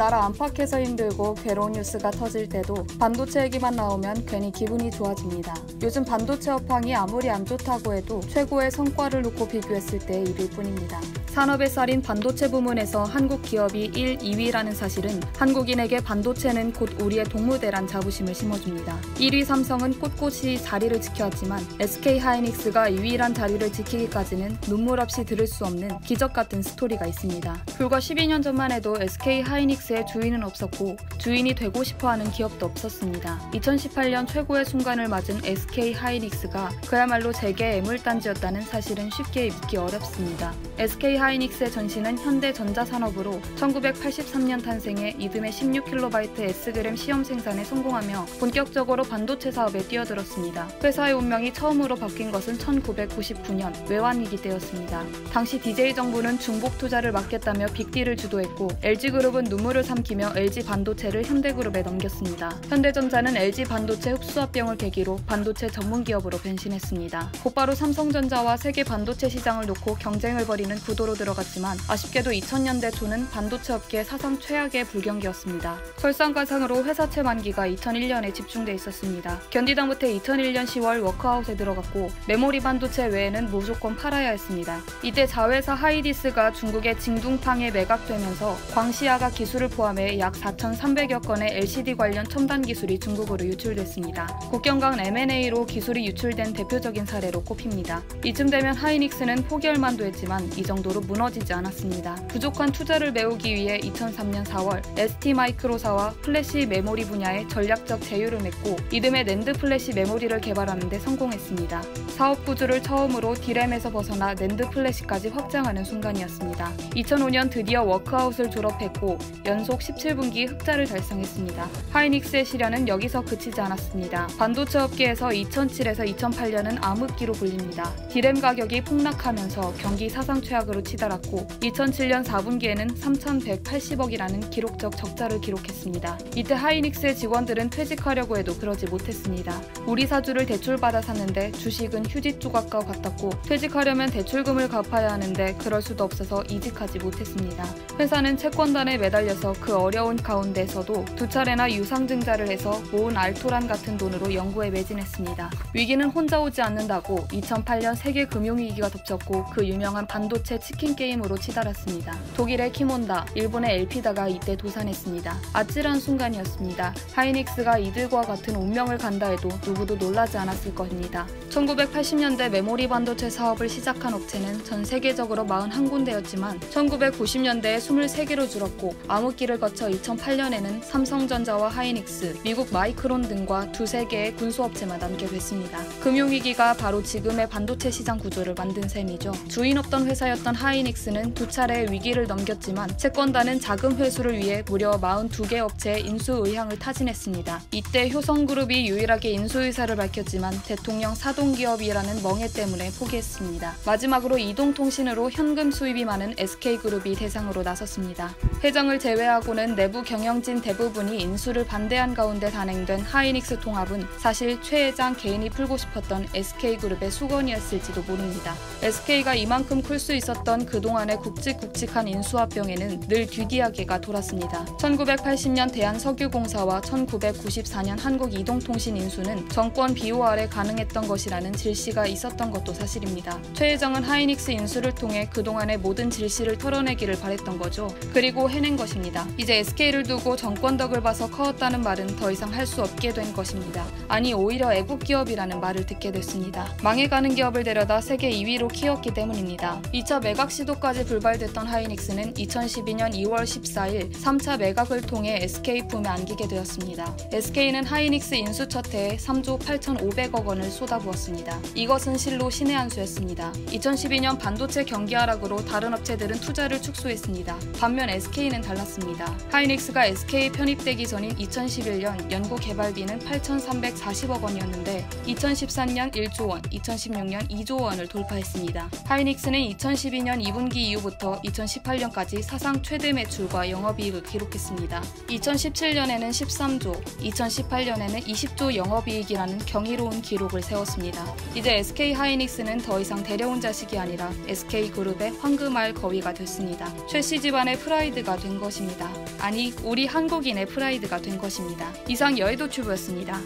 나라 안팎에서 힘들고 괴로운 뉴스가 터질 때도 반도체 얘기만 나오면 괜히 기분이 좋아집니다. 요즘 반도체 업황이 아무리 안 좋다고 해도 최고의 성과를 놓고 비교했을 때 1위일 뿐입니다. 산업의 쌀인 반도체 부문에서 한국 기업이 1, 2위라는 사실은 한국인에게 반도체는 곧 우리의 동무대란 자부심을 심어줍니다. 1위 삼성은 꼿꼿이 자리를 지켜왔지만 SK하이닉스가 2위란 자리를 지키기까지는 눈물 없이 들을 수 없는 기적 같은 스토리가 있습니다. 불과 12년 전만 해도 SK하이닉스의 주인은 없었고 주인이 되고 싶어하는 기업도 없었습니다. 2018년 최고의 순간을 맞은 SK하이닉스가 그야말로 재계 애물단지였다는 사실은 쉽게 믿기 어렵습니다. SK하이닉스의 전신은 현대전자산업으로 1983년 탄생의 이듬해 16KB S그램 시험 생산에 성공하며 본격적으로 반도체 사업에 뛰어들었습니다. 회사의 운명이 처음으로 바뀐 것은 1999년 외환위기 때였습니다. 당시 DJ 정부는 중복 투자를 막겠다며 빅딜을 주도했고 LG그룹은 눈물을 삼키며 LG반도체를 현대그룹에 넘겼습니다. 현대전자는 LG반도체 흡수합병을 계기로 반도체 전문기업으로 변신했습니다. 곧바로 삼성전자와 세계 반도체 시장을 놓고 경쟁을 벌이는 구도로 들어갔지만 아쉽게도 2000년대 초는 반도체 업계 사상 최악의 불경기였습니다. 설상가상으로 회사채 만기가 2001년에 집중돼 있었습니다. 견디다 못해 2001년 10월 워크아웃에 들어갔고 메모리 반도체 외에는 무조건 팔아야 했습니다. 이때 자회사 하이디스가 중국의 징둥팡에 매각되면서 광시아가 기술을 포함해 약 4,300여 건의 LCD 관련 첨단 기술이 중국으로 유출됐습니다. 국경간 M&A로 기술이 유출된 대표적인 사례로 꼽힙니다. 이쯤 되면 하이닉스는 포기할만도 했지만 이 정도로 무너지지 않았습니다. 부족한 투자를 메우기 위해 2003년 4월 ST마이크로사와 플래시 메모리 분야에 전략적 제휴를 맺고 이듬해 낸드 플래시 메모리를 개발하는 데 성공했습니다. 사업 구조를 처음으로 D램에서 벗어나 낸드 플래시까지 확장하는 순간이었습니다. 2005년 드디어 워크아웃을 졸업했고 연속 17분기 흑자를 달성했습니다. 하이닉스의 시련은 여기서 그치지 않았습니다. 반도체 업계에서 2007에서 2008년은 암흑기로 불립니다. D램 가격이 폭락하면서 경기 사상 최악으로 치달았고 2007년 4분기에는 3,180억이라는 기록적 적자를 기록했습니다. 이때 하이닉스의 직원들은 퇴직하려고 해도 그러지 못했습니다. 우리 사주를 대출받아 샀는데 주식은 휴지 조각과 같았고 퇴직하려면 대출금을 갚아야 하는데 그럴 수도 없어서 이직하지 못했습니다. 회사는 채권단에 매달려서 그 어려운 가운데서도 두 차례나 유상증자를 해서 모은 알토란 같은 돈으로 연구에 매진했습니다. 위기는 혼자 오지 않는다고 2008년 세계 금융위기가 덮쳤고 그 유명한 반도체 치킨 게임으로 치달았습니다. 독일의 키몬다, 일본의 엘피다가 이때 도산했습니다. 아찔한 순간이었습니다. 하이닉스가 이들과 같은 운명을 간다 해도 누구도 놀라지 않았을 것입니다. 1980년대 메모리 반도체 사업을 시작한 업체는 전 세계적으로 41군데였지만 1990년대에 23개로 줄었고 암흑기를 거쳐 2008년에는 삼성전자와 하이닉스, 미국 마이크론 등과 두세 개의 군수업체만 남게 됐습니다. 금융위기가 바로 지금의 반도체 시장 구조를 만든 셈이죠. 주인 없던 회사였던 하이닉스는 두 차례의 위기를 넘겼지만 채권단은 자금 회수를 위해 무려 42개 업체의 인수 의향을 타진했습니다. 이때 효성그룹이 유일하게 인수 의사를 밝혔지만 대통령 사동기업이라는 멍해 때문에 포기했습니다. 마지막으로 이동통신으로 현금 수입이 많은 SK그룹이 대상으로 나섰습니다. 회장을 제외하고는 내부 경영진 대부분이 인수를 반대한 가운데 단행된 하이닉스 통합은 사실 최 회장 개인이 풀고 싶었던 SK그룹의 수건이었을지도 모릅니다. SK가 이만큼 클 수 있었던 그동안의 굵직굵직한 인수합병에는 늘 뒤뒤하게가 돌았습니다. 1980년 대한석유공사와 1994년 한국이동통신 인수는 정권 비호 아래 가능했던 것이라는 질시가 있었던 것도 사실입니다. 최 회장은 하이닉스 인수를 통해 그동안의 모든 질시를 털어내기를 바랬던 거죠. 그리고 해낸 것입니다. 이제 SK를 두고 정권 덕을 봐서 커왔다는 말은 더 이상 할 수 없게 된 것입니다. 아니 오히려 애국기업이라는 말을 듣게 됐습니다. 망해가는 기업을 데려다 세계 2위로 키웠기 때문입니다. 2차 매각 시도까지 불발됐던 하이닉스는 2012년 2월 14일 3차 매각을 통해 SK 품에 안기게 되었습니다. SK는 하이닉스 인수 첫 해에 3조 8,500억 원을 쏟아부었습니다. 이것은 실로 신의 한 수였습니다. 2012년 반도체 경기 하락으로 다른 업체들은 투자를 축소했습니다. 반면 SK는 달랐습니다. 하이닉스가 SK에 편입되기 전인 2011년 연구 개발비는 8,340억 원이었는데 2013년 1조 원, 2016년 2조 원을 돌파했습니다. 하이닉스는 2012년 2분기 이후부터 2018년까지 사상 최대 매출과 영업이익을 기록했습니다. 2017년에는 13조, 2018년에는 20조 영업이익이라는 경이로운 기록을 세웠습니다. 이제 SK하이닉스는 더 이상 데려온 자식이 아니라 SK그룹의 황금알 거위가 됐습니다. 최씨 집안의 프라이드가 된 것입니다. 것입니다. 아니, 우리 한국인의 프라이드가 된 것입니다. 이상 여의도 튜브였습니다.